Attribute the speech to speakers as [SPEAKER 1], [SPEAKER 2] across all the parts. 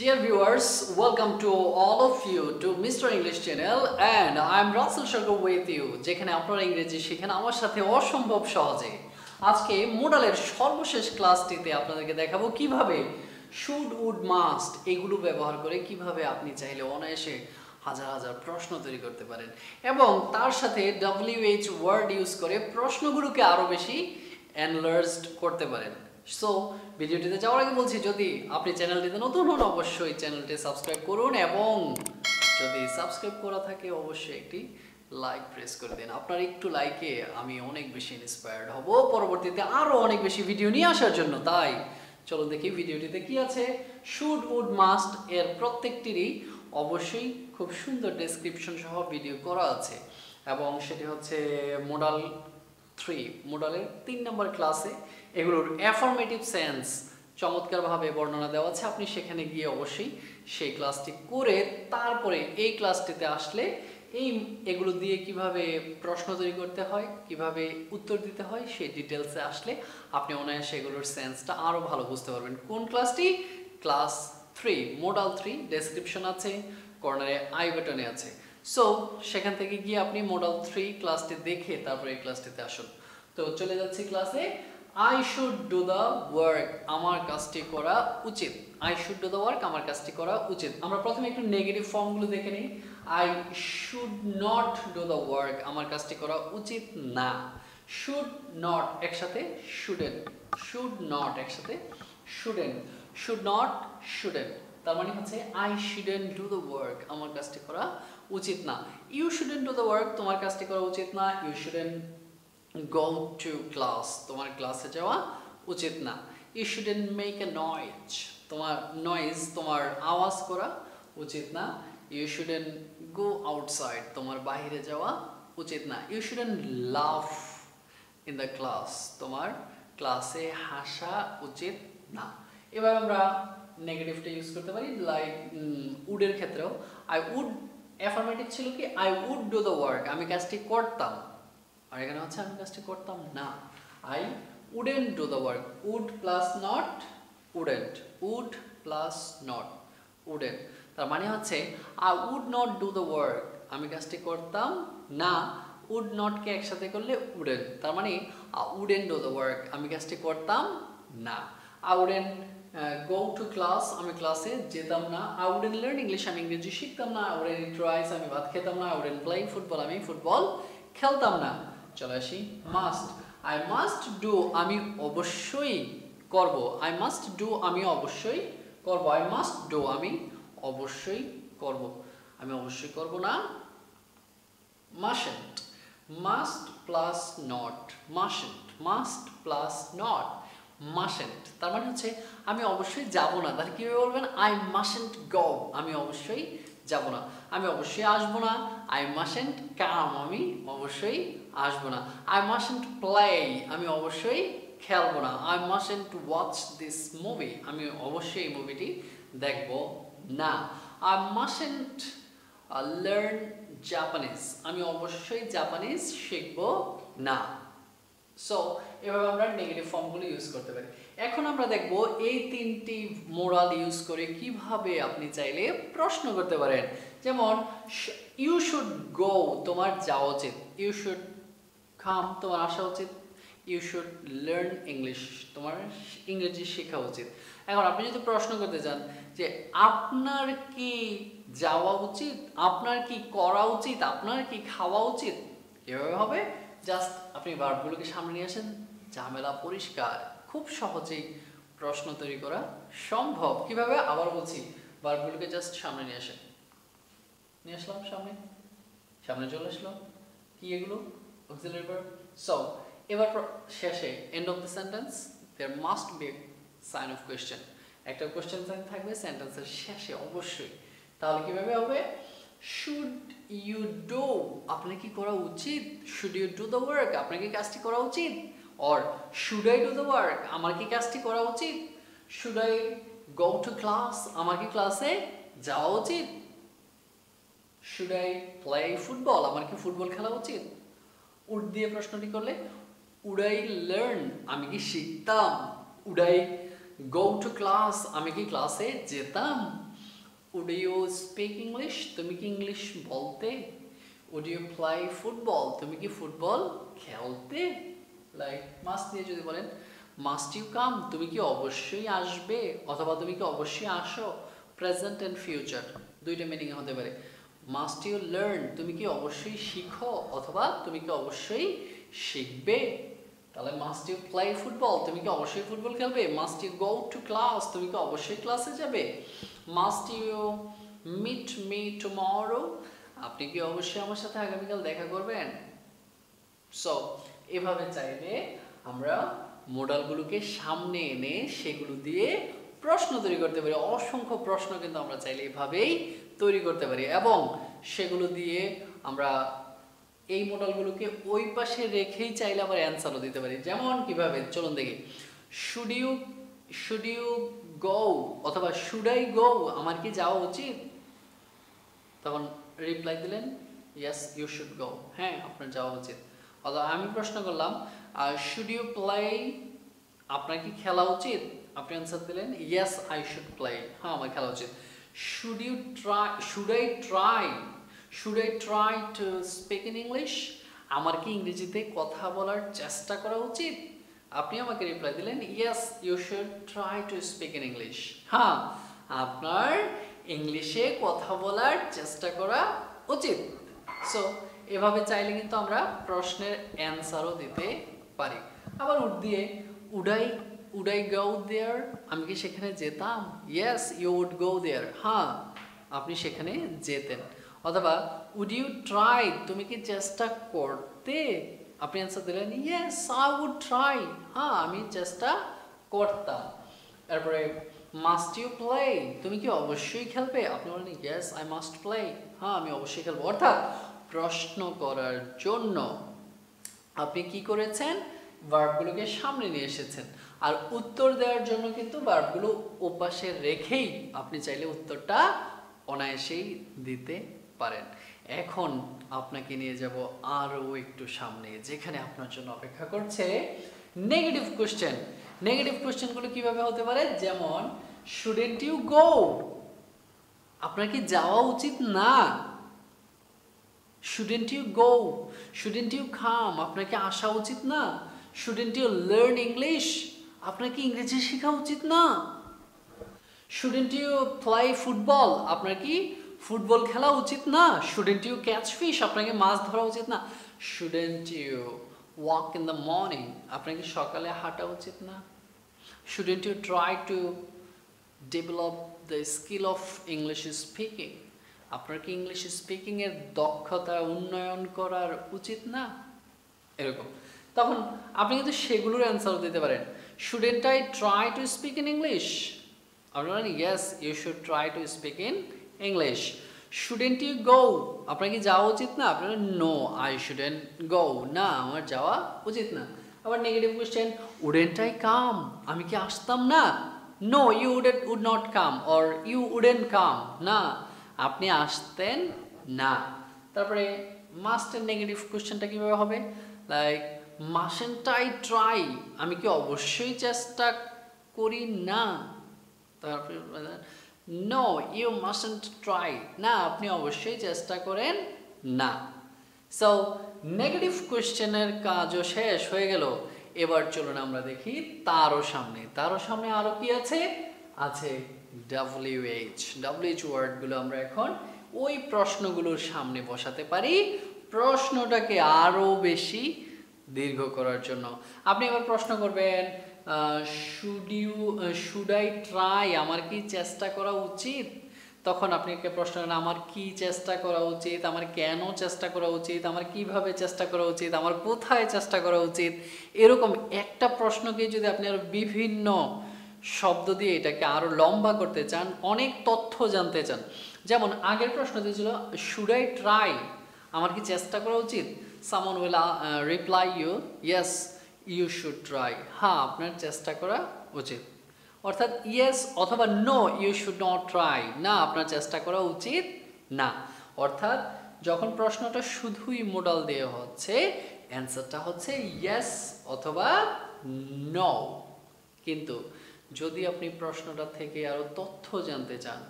[SPEAKER 1] Dear viewers, welcome to all of you to Mr. English channel and I'm Rashel Sarker with you যেখানে আপনারা ইংরেজি শিখেন আমার সাথে অসম্ভব সহজে। আজকে মডেলের সর্বশেষ ক্লাসটিতে আপনাদেরকে দেখাবো কিভাবে should would must এগুলো ব্যবহার করে কিভাবে আপনি চাইলে অনায়াসে হাজার হাজার প্রশ্ন তৈরি করতে পারেন এবং তার সাথে WH ওয়ার্ড ইউজ করে প্রশ্নগুলোকে আরো বেশি এনলার্জড করতে পারেন। সো ভিডিওটিতে যাওয়ার আগে বলছি যদি আপনি চ্যানেলটিতে নতুন হন অবশ্যই চ্যানেলটি সাবস্ক্রাইব করুন এবং যদি সাবস্ক্রাইব করা থাকে অবশ্যই একটি লাইক প্রেস করে দিন। আপনার একটু লাইকে আমি অনেক বেশি ইন্সপায়ার্ড হব পরবর্তীতে আরো অনেক বেশি ভিডিও নিয়ে আসার জন্য। তাই চলো দেখি ভিডিওটিতে কি আছে। শুড উড মাস্ট এর প্রত্যেকটিরই অবশ্যই খুব সুন্দর ডেসক্রিপশন সহ ভিডিও করা আছে এবং সেটি হচ্ছে মডেল 3 মডেলের 3 নম্বর ক্লাসে এগুলোর অ্যাফার্মেটিভ সেন্স চমৎকারভাবে বর্ণনা দেওয়া আছে। আপনি সেখানে গিয়ে অবশ্যই সেই ক্লাসটি করে তারপরে এই ক্লাসটিতে আসলে এগুলো দিয়ে কিভাবে প্রশ্ন তৈরি করতে হয় কিভাবে উত্তর দিতে হয় সেই ডিটেলসে আসলে আপনি অনায়াসে এগুলোর সেন্সটা আরো ভালো বুঝতে পারবেন। কোন ক্লাসটি? ক্লাস 3 মডেল 3 ডেসক্রিপশন আছে, কর্নারে আই বাটনে আছে। সো সেখান থেকে গিয়ে আপনি মডেল 3 ক্লাসটি দেখে তারপরে এই ক্লাসটিতে আসুন। তো চলে যাচ্ছি ক্লাসে। I should do the work আমার কাজটি করা উচিত। I should do the work আমার কাজটি করা উচিত। আমরা প্রথমে একটু নেগেটিভ ফর্মগুলো দেখে নিই। I should not do the work আমার কাজটি করা উচিত না। should not একসাথে shouldn't, should not একসাথে shouldn't, should not shouldn't তার মানে হচ্ছে I shouldn't do the work আমার কাজটি করা উচিত না। You shouldn't do the work তোমার কাজটি করা উচিত না। You shouldn't go to class তোমার ক্লাসে যাওয়া উচিত না। You shouldn't make a noise তোমার noise তোমার আওয়াজ করা উচিত না। You shouldn't go outside তোমার বাইরে যাওয়া উচিত না। You shouldn't laugh in the class তোমার ক্লাসে হাসা উচিত না। এবার আমরা নেগেটিভটা ইউজ করতে পারি লাইক would এর ক্ষেত্রেও I would অ্যাফার্মেটিভ ছিল কি I would do the work আমি কাজটি করতাম, আর এখানে হচ্ছে আমি কাজটি করতাম না। I wouldn't do the work would plus not wouldn't, would plus not wouldn't তার মানে হচ্ছে I would not do the work আমি কাজটি করতাম না। would not কে একসাথে করলে wouldn't তার মানে I wouldn't do the work আমি কাজটি করতাম না। I wouldn't go to class আমি ক্লাসে যেতাম না। I wouldn't learn English আমি ইংরেজি শিখতাম না। I wouldn't eat rice আমি ভাত খেতাম না। I wouldn't play football আমি ফুটবল খেলতাম না। চলে আসি মাস্ট। I must do আমি অবশ্যই করব। I must do আমি অবশ্যই করব। I must do আমি অবশ্যই করব। আমি অবশ্যই করব না। mustn't must plus not mustn't must plus not mustn't তার মানে হচ্ছে আমি অবশ্যই যাব না। তাহলে কিভাবে বলবেন? I mustn't go আমি অবশ্যই যাব না। আমি অবশ্যই আসবো না। I mustn't come আমি অবশ্যই আসবো না। I mustn't play আমি অবশ্যই খেলবো না। I mustn't watch this movie আমি অবশ্যই এই মুভিটি দেখবো না। I mustn't learn Japanese আমি অবশ্যই জাপানিজ শিখবো না। সো এভাবে আমরা নেগেটিভ ফর্মগুলো ইউজ করতে পারি। এখন আমরা দেখব এই তিনটি মোরাল ইউজ করে কিভাবে আপনি চাইলে প্রশ্ন করতে পারেন। যেমন ইউ শুড গো তোমার যাওয়া উচিত। ইউ শুড কাম তোমার আসা উচিত। ইউ শুড লার্ন ইংলিশ তোমার ইংরেজি শেখা উচিত। এখন আপনি যদি প্রশ্ন করতে চান যে আপনার কি যাওয়া উচিত, আপনার কি করা উচিত, আপনার কি খাওয়া উচিত, কিভাবে হবে? জাস্ট আপনি ভার্বগুলোকে সামনে নিয়ে আসেন, ঝামেলা পরিষ্কার। খুব সহজেই প্রশ্ন তৈরি করা সম্ভব। কিভাবে? আবার বলছি, ভার্বগুলোকে জাস্ট সামনে নিয়ে আসেন। নিয়ে আসলাম সামনে, সামনে চলে আসলো। কি এগুলো? Auxiliary verb. সো এবার শেষে end of the sentence there must be a sign of question. একটা কোয়েশ্চেন সাইন থাকবে সেন্টেন্সের শেষে অবশ্যই। তাহলে কিভাবে হবে? শুড ইউ ডু আপনার কি করা উচিত? Should you do the work আপনার কি কাজটি করা উচিত? Or should I do the work আমার কি কাজটি করা উচিত? Should I go to class আমার কি ক্লাসে যাওয়া উচিত? শুড আই প্লে ফুটবল আমার কি ফুটবল খেলা উচিত? উড দিয়ে প্রশ্নটি করলে উড আই লার্ন আমি কি শিখতাম? Would I go to class আমি কি ক্লাসে যেতাম? উড ইউ স্পিক ইংলিশ, তুমি কি ইংলিশ বলতে? উড ইউ প্লে ফুটবল, তুমি কি ফুটবল খেলতে? লাইক মাস্ট দিয়ে যদি বলেন মাস্ট ইউ কাম, তুমি কি অবশ্যই আসবে অথবা তুমি কি অবশ্যই আসো, প্রেজেন্ট অ্যান্ড ফিউচার দুইটা মিনিং হতে পারে। মাস্ট ইউ লার্ন, তুমি কি অবশ্যই শিখো অথবা তুমি কি অবশ্যই শিখবে। তাহলে মাস্ট ইউ প্লে ফুটবল, তুমি কি অবশ্যই ফুটবল খেলবে। Must you go to class, তুমি কি অবশ্যই ক্লাসে যাবে। Must you meet me tomorrow, আপনি কি অবশ্যই আমার সাথে আগামীকাল দেখা করবেন। সো এভাবে চাইলে আমরা মডেলগুলোকে সামনে এনে সেগুলো দিয়ে প্রশ্ন তৈরি করতে পারি। অসংখ্য প্রশ্ন কিন্তু আমরা চাইলে এভাবেই তৈরি করতে পারি এবং সেগুলো দিয়ে আমরা এই মডেলগুলোকে ওই পাশে রেখেই চাইলে আবার অ্যান্সারও দিতে পারি। যেমন কিভাবে, চলুন দেখি। শুড ইউ গো অথবা শুড আই গো, আমার কি যাওয়া উচিত? তখন রিপ্লাই দিলেন ইয়েস ইউ শুড গো, হ্যাঁ আপনার যাওয়া উচিত। অথবা আমি প্রশ্ন করলাম শুড ইউ প্লে, আপনার কি খেলা উচিত? আপনি অ্যান্সার দিলেন ইয়েস আই শুড প্লে, হ্যাঁ আমার খেলা উচিত। Should I try to speak in English, আমার কি ইংরেজিতে কথা বলার চেষ্টা করা উচিত? আপনি আমাকে রিপ্লাই দিলেন yes you should try to speak in English, হ্যাঁ আপনার ইংলিশে কথা বলার চেষ্টা করা উচিত। সো এভাবে চাইলে কিন্তু আমরা প্রশ্নের অ্যান্সারও দিতে পারি। আবার উড আই গো দেয়ার, আমি কি সেখানে যেতাম? ইয়েস ইউ উড গো দেয়ার, হ্যাঁ আপনি সেখানে যেতেন। অথবা উড ইউ ট্রাই, তুমি কি চেষ্টা করতে? আপনি অ্যান্সার দিলেন ইয়েস আই উড ট্রাই, হ্যাঁ আমি চেষ্টা করতাম। তারপরে মাস্ট ইউ প্লে, তুমি কি অবশ্যই খেলবে? আপনি বলেন ইয়েস আই মাস্ট প্লে, হ্যাঁ আমি অবশ্যই খেলবো। অর্থাৎ প্রশ্ন করার জন্য আপনি কি করেছেন, ভার্বগুলোকে সামনে নিয়ে এসেছেন। আর উত্তর দেওয়ার জন্য কিন্তু ভার্বগুলো ওপাশে রেখেই আপনি চাইলে উত্তরটা অনায়াসেই দিতে পারেন। এখন আপনাকে নিয়ে যাব আরও একটু সামনে, যেখানে আপনার জন্য অপেক্ষা করছে নেগেটিভ কোশ্চেন। নেগেটিভ কোশ্চেনগুলো কিভাবে হতে পারে, যেমন শুডেন্ট ইউ গো, আপনার কি যাওয়া উচিত না? Shouldn't you go, shouldn't you come, আপনার কি আসা উচিত না? শুডেন্ট ইউ লার্ন ইংলিশ, আপনার কি ইংরেজি শেখা উচিত না? শুডেন্ট ইউ প্লে ফুটবল, আপনার কি ফুটবল খেলা উচিত না? শুডেন্ট ইউ ক্যাচ ফিশ, আপনাকে মাছ ধরা উচিত না? Shouldn't you walk in the morning, আপনার কি সকালে হাঁটা উচিত না? Shouldn't you try to develop the skill of English speaking, আপনার কি ইংলিশ স্পিকিং এর দক্ষতা উন্নয়ন করার উচিত না? এরকম তখন আপনি কিন্তু সেগুলোর অ্যান্সারও দিতে পারেন। Shouldn't I try to speak in English, আপনি বলেন yes you should try to speak in English. Shouldn't you go, আপনার কি যাওয়া উচিত না? আপনি বলেন নো আই শুডেন্ট গো, না আমার যাওয়া উচিত না। আবার negative question, wouldn't I come, আমি কি আসতাম না? No you would not come or you wouldn't come, না আপনি আসতেন না। তারপরে মাস্টের নেগেটিভ কোশ্চেনটা কীভাবে হবে, লাইক মাস্টন্ট আই ট্রাই, আমি কি অবশ্যই চেষ্টা করি না? তারপরে নো ইউ মাস্টন্ট ট্রাই, না আপনি অবশ্যই চেষ্টা করেন না। সো নেগেটিভ কোশ্চেনের কাজও শেষ হয়ে গেল। এবার চলুন আমরা দেখি তারও সামনে আরও কি আছে, আছে WH ওয়ার্ডগুলো আমরা এখন ওই প্রশ্নগুলোর সামনে বসাতে পারি প্রশ্নটাকে আরও বেশি দীর্ঘ করার জন্য। আপনি এবার প্রশ্ন করবেন শুড আই ট্রাই, আমার কি চেষ্টা করা উচিত? তখন আপনি প্রশ্ন করেন আমার কি চেষ্টা করা উচিত, আমার কেন চেষ্টা করা উচিত, আমার কিভাবে চেষ্টা করা উচিত, আমার কোথায় চেষ্টা করা উচিত। এরকম একটা প্রশ্নকে যদি আপনি আরো বিভিন্ন শব্দ দিয়ে এটাকে আরো লম্বা করতে চান, অনেক তথ্য জানতে চান, যেমন আগের প্রশ্ন দিয়েছিল শুড আই ট্রাই, আমার কি চেষ্টা করা উচিত? Someone will reply you yes you should try, হ্যাঁ আপনার চেষ্টা করা উচিত। অর্থাৎ ইয়েস অথবা no you should not try, না আপনার চেষ্টা করা উচিত না। অর্থাৎ যখন প্রশ্নটা শুধুই মোডাল দিয়ে হচ্ছে, অ্যান্সারটা হচ্ছে ইয়েস অথবা নো। কিন্তু যদি আপনি প্রশ্নটা থেকে আরো তথ্য জানতে চান,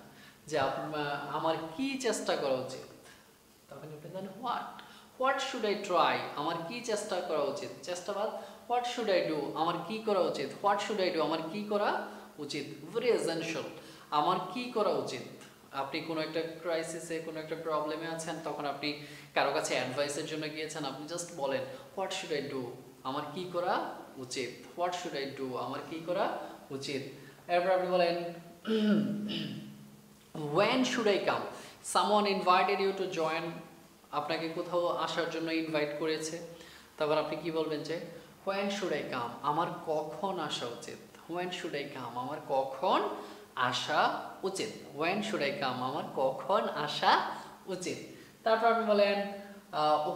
[SPEAKER 1] যে আমার কি চেষ্টা করা উচিত, তখন আপনি দেন হোয়াট শুড আই ট্রাই, আমার কি চেষ্টা করা উচিত, চেষ্টা বাদ হোয়াট শুড আই ডু, আমার কি করা উচিত, হোয়াট শুড আই ডু, আমার কি করা উচিত, ভেরি এসেনশিয়াল, আমার কি করা উচিত। আপনি কোনো একটা ক্রাইসিসে, কোনো একটা প্রবলেমে আছেন, তখন আপনি কারো কাছে অ্যাডভাইসের জন্য গিয়েছেন, আপনি জাস্ট বলেন হোয়াট শুড আই ডু, আমার কি করা উচিত, হোয়াট শুড আই ডু, আমার কি করা উচিত। এরপর আপনি বলেন when should I come, someone invited you to join, আপনাকে কোথাও আসার জন্য ইনভাইট করেছে, তখন আপনি কি বলবেন যে when should I come, আমার কখন আসা উচিত, when should I come, আমার কখন আসা উচিত, when should I come, আমার কখন আসা উচিত। তারপর আপনি বলেন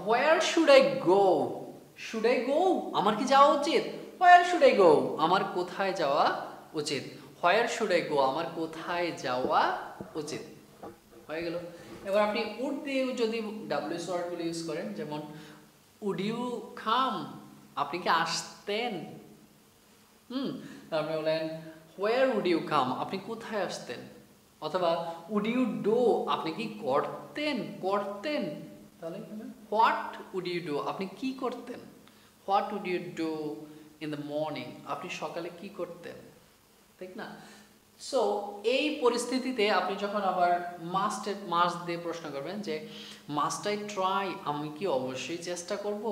[SPEAKER 1] where should I go, should I go, আমার কি যাওয়া উচিত, where should I go, আমার কোথায় যাওয়া উচিত, where should I go, আমার কোথায় যাওয়া উচিত। হয়ে গেল। এবার আপনি উড দিয়ে যদি ডাব্লিউএস ওয়ার্ডগুলো ইউজ করেন, যেমন উড ইউ কাম, আপনি কি আসতেন, তারপরে বলেন হোয়ার উড ইউ কাম, আপনি কোথায় আসতেন, অথবা উড ইউ ডু, আপনি কি করতেন, করতেন, তাহলে হোয়াট উড ইউ ডু, আপনি কি করতেন, what would you do in the morning, আপনি সকালে কি করতেন, ঠিক না। সো এই পরিস্থিতিতে আপনি যখন আবার মাস্ট দিয়ে প্রশ্ন করবেন যে মাস্ট আই ট্রাই, আমি কি অবশ্যই চেষ্টা করব,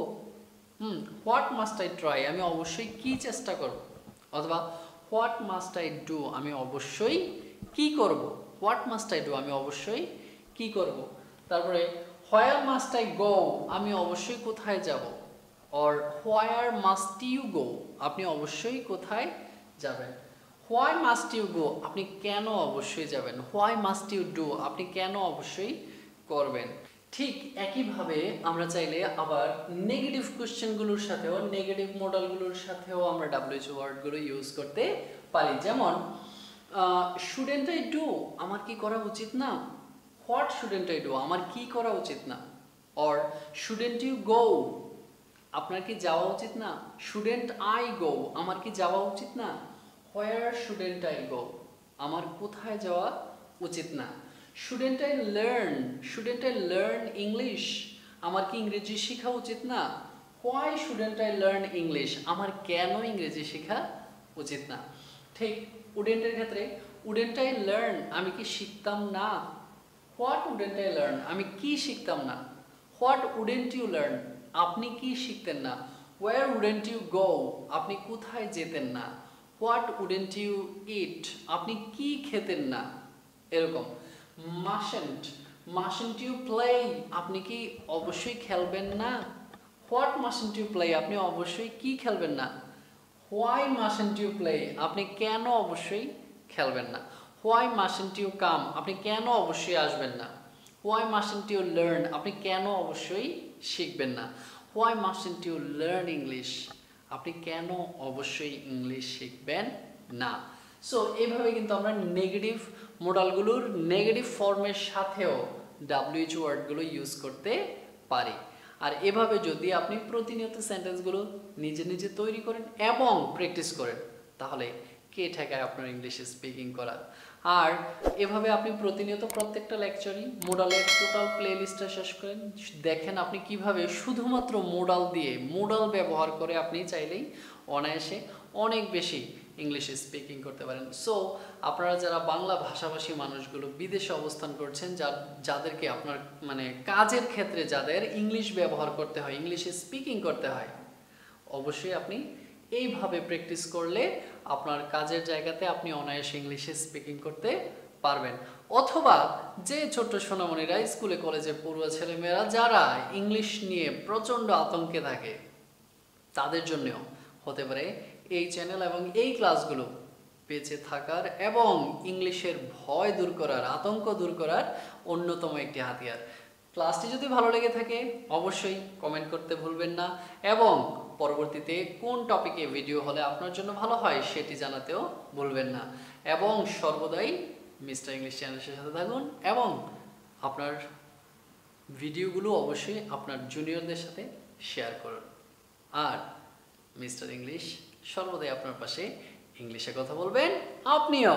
[SPEAKER 1] হোয়াট মাস্ট আই ট্রাই, আমি অবশ্যই কি চেষ্টা করব, অথবা হোয়াট মাস্ট আই ডু, আমি অবশ্যই কি করব, হোয়াট মাস্ট আই ডু, আমি অবশ্যই কি করব। তারপরে হোয়ার মাস্ট আই গো, আমি অবশ্যই কোথায় যাব, or where must you go, আপনি অবশ্যই কোথায় যাবেন। হোয়াই মাস্ট ইউ গো, আপনি কেন অবশ্যই যাবেন, হোয়াই মাস্ট ইউ ডু, আপনি কেন অবশ্যই করবেন। ঠিক একইভাবে আমরা চাইলে আবার নেগেটিভ কোশ্চেনগুলোর সাথেও, নেগেটিভ মডেলগুলোর সাথেও আমরা ডাব্লিউএইচ ওয়ার্ডগুলো ইউজ করতে পারি। যেমন শুডেন্ট আই ডু, আমার কি করা উচিত না, হোয়াট শুডেন্ট আই ডু, আমার কি করা উচিত না, অর শুডেন্ট ইউ গো, আপনার কি যাওয়া উচিত না, শুডেন্ট আই গো, আমার কি যাওয়া উচিত না, হোয়ার শুডেন্ট আই গো, আমার কোথায় যাওয়া উচিত না, শুডেন্ট আই লার্ন ইংলিশ, আমার কি ইংরেজি শেখা উচিত না, why shouldn't I learn English, আমার কেন ইংরেজি শেখা উচিত না। ঠিক উডেন্টের ক্ষেত্রে উডেন্ট আই লার্ন, আমি কি শিখতাম না, হোয়াট উডেন্ট আই লার্ন, আমি কি শিখতাম না, হোয়াট উডেন্ট ইউ লার্ন, আপনি কি শিখতেন না, ওয়্যার উডেন্ট ইউ গো, আপনি কোথায় যেতেন না, হোয়াট উডেন্ট ইউ ইট, আপনি কি খেতেন না, এরকম। মাশন্ট ইউ প্লে, আপনি কি অবশ্যই খেলবেন না, হোয়াট মাশন্ট ইউ প্লে, আপনি অবশ্যই কি খেলবেন না, হোয়াই মাশন্ট ইউ প্লে, আপনি কেন অবশ্যই খেলবেন না, হোয়াই মাশন্ট ইউ কাম, আপনি কেন অবশ্যই আসবেন না, হোয়াই মাশন্ট ইউ লার্ন, আপনি কেন অবশ্যই শিখবেন না, হোয়াই মাশন্ট ইউ লার্ন ইংলিশ, আপনি কেন অবশ্যই ইংলিশ শিখবেন না। সো এইভাবে কিন্তু আমরা নেগেটিভ মডেলগুলোর নেগেটিভ ফর্মের সাথেও ডাব্লিউএইচ ওয়ার্ডগুলো ইউজ করতে পারি। আর এভাবে যদি আপনি প্রতিনিয়ত সেন্টেন্সগুলো নিজে নিজে তৈরি করেন এবং প্র্যাকটিস করেন, তাহলে কে ঠেকায় আপনার ইংলিশে স্পিকিং করা। আর এভাবে আপনি প্রতিনিয়ত প্রত্যেকটা লেকচারই মোডালের টোটাল প্লেলিস্টটা শেষ করেন, দেখেন আপনি কিভাবে শুধুমাত্র মোডাল ব্যবহার করে আপনি চাইলেই অনায়াসে অনেক বেশি ইংলিশে স্পিকিং করতে পারেন। সো আপনারা যারা বাংলা ভাষাভাষী মানুষগুলো বিদেশে অবস্থান করছেন, যাদেরকে আপনার মানে কাজের ক্ষেত্রে যাদের ইংলিশ ব্যবহার করতে হয়, ইংলিশে স্পিকিং করতে হয়, অবশ্যই আপনি এইভাবে প্র্যাকটিস করলে আপনার কাজের জায়গাতে আপনি অনায়াসে ইংলিশে স্পিকিং করতে পারবেন। অথবা যে ছোট্ট সোনামণিরা স্কুলে কলেজে পড়ুয়া ছেলেমেয়েরা যারা ইংলিশ নিয়ে প্রচণ্ড আতঙ্কে থাকে, তাদের জন্যও হতে পারে এই চ্যানেল এবং এই ক্লাসগুলো বেঁচে থাকার এবং ইংলিশের ভয় দূর করার, আতঙ্ক দূর করার অন্যতম একটি হাতিয়ার। ক্লাসটি যদি ভালো লেগে থাকে অবশ্যই কমেন্ট করতে ভুলবেন না, এবং পরবর্তীতে কোন টপিকে ভিডিও হলে আপনার জন্য ভালো হয় সেটি জানাতেও ভুলবেন না। এবং সর্বদাই মিস্টার ইংলিশ চ্যানেলের সাথে থাকুন এবং আপনার ভিডিওগুলো অবশ্যই আপনার জুনিয়রদের সাথে শেয়ার করুন। আর মিস্টার ইংলিশ সর্বদাই আপনার পাশে ইংলিশে কথা বলবেন আপনিও।